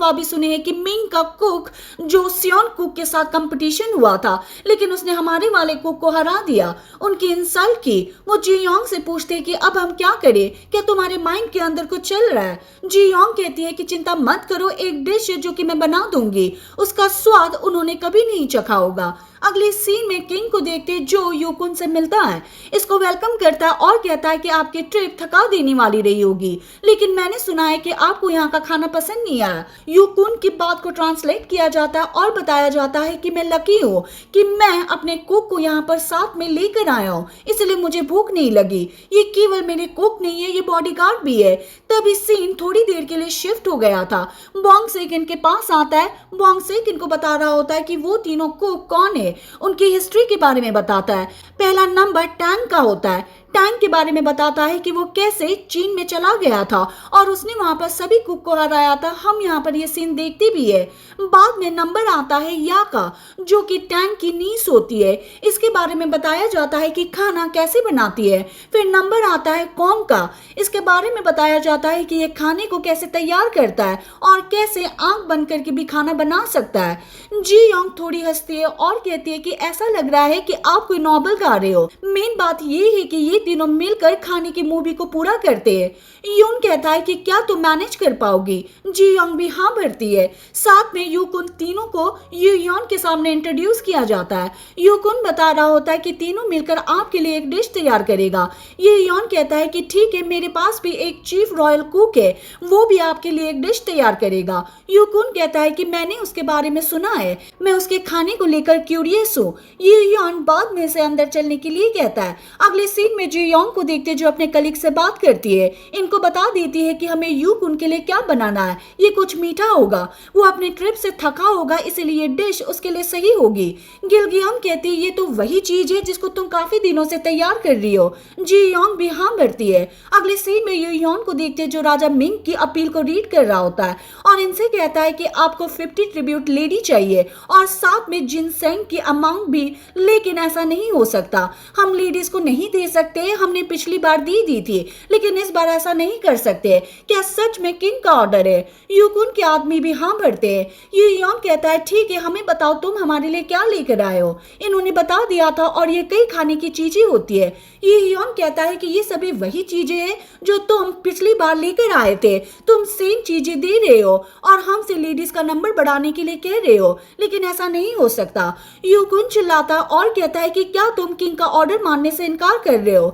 अफवाह भी सुने हैं कि मिंग का कुक जो सियोन कुक के साथ कंपटीशन हुआ था, लेकिन उसने हमारे वाले कुक को हरा दिया, उनकी इंसल्ट की। वो जी योंग से पूछते कि अब हम क्या करें, क्या तुम्हारे माइंड के अंदर कुछ चल रहा है? जी योंग कहती है कि चिंता मत करो, एक डिश है जो कि मैं बना दूंगी, उसका स्वाद उन्होंने कभी नहीं चखा होगा। अगले सीन में किंग को देखते जो यूकुन से मिलता है, इसको वेलकम करता है और कहता है कि आपकी ट्रिप थका देने वाली रही होगी, लेकिन मैंने सुना है कि आपको यहाँ का खाना पसंद नहीं आया। यूकुन की बात को ट्रांसलेट किया जाता है और बताया जाता है कि मैं लकी हूँ कि मैं अपने कुक को यहाँ पर साथ में लेकर आया हूँ, इसलिए मुझे भूख नहीं लगी। ये केवल मेरे कुक नहीं है, ये बॉडीगार्ड भी है। तभी सीन थोड़ी देर के लिए शिफ्ट हो गया था। बॉन्ग सेकिन के पास आता है। बॉन्ग सेकिन को बता रहा होता है कि वो तीनों कुक कौन है, उनकी हिस्ट्री के बारे में बताता है। पहला नंबर टैंग का होता है। टैंग के बारे में बताता है कि वो कैसे चीन में चला गया था और उसने वहां पर सभी कुक को हराया था। हम यहाँ पर ये सीन देखते भी है। बाद में नंबर आता है या का, जो कि टैंग की नीस होती है। इसके बारे में बताया जाता है कि खाना कैसे बनाती है। फिर नंबर आता है कॉन्ग का। इसके बारे में बताया जाता है कि ये खाने को कैसे तैयार करता है और कैसे आंख बंद करके भी खाना बना सकता है। जी योंग थोड़ी हंसती है और कहती है कि ऐसा लग रहा है कि आप कोई नॉवल गा रहे हो। मेन बात ये है कि ये तीनों मिलकर खाने की मूवी को पूरा करते हैं। यून कहता है कि क्या तुम मैनेज कर पाओगी? जी योंग भी हाँ भरती है। साथ में यूकुन तीनों को यूयोन के सामने इंट्रोड्यूस किया जाता है। यूकुन बता रहा होता है कि तीनों मिलकर आपके लिए एक डिश तैयार करेगा। यूयोन कहता है कि ठीक है, मेरे पास भी एक चीफ रॉयल कुक है, वो भी आपके लिए एक डिश तैयार करेगा। यूकुन कहता है कि मैंने उसके बारे में सुना है, मैं उसके खाने को लेकर क्यूरियस हूँ। यूयोन बाद में से अंदर चलने के लिए कहता है। अगले सीन में जीयोंग को देखते जो अपने कलीग से बात करती है, इनको बता देती है कि हमें यूकुन के लिए क्या बनाना है, ये कुछ मीठा होगा, वो अपने ट्रिप से थका होगा, इसलिए ये डिश उसके लिए सही होगी। गिलगियम कहती है ये तो वही चीज है जिसको तुम काफी दिनों से तैयार कर रही हो। जीयोंग भी हाँ भरती है। अगले सीन में यूयोन को देखते जो राजा मिंग की अपील को रीड कर रहा होता है और इनसे कहता है कि आपको 50 ट्रिब्यूट लेडी चाहिए और साथ में जिनसेंग की अमाउंट भी, लेकिन ऐसा नहीं हो सकता, हम लेडीज को नहीं दे सकते, हमने पिछली बार दी थी, लेकिन इस बार ऐसा नहीं कर सकते। क्या सच में किंग का ऑर्डर है? यूकुन के आदमी भी हाँ भरते हैं। यूयोन कहता है ठीक है, हमें बताओ तुम हमारे लिए क्या लेकर आए हो। इन्होंने बता दिया था और ये कई खाने की चीजें होती है। यूयोन कहता है कि ये सभी वही चीजें हैं जो तुम पिछली बार लेकर आए थे, तुम सेम चीजें दे रहे हो और हमसे लेडीज का नंबर बढ़ाने के लिए कह रहे हो, लेकिन ऐसा नहीं हो सकता। यूकुन चिल्लाता और कहता है कि क्या तुम किंग का ऑर्डर मानने से इनकार कर रहे हो?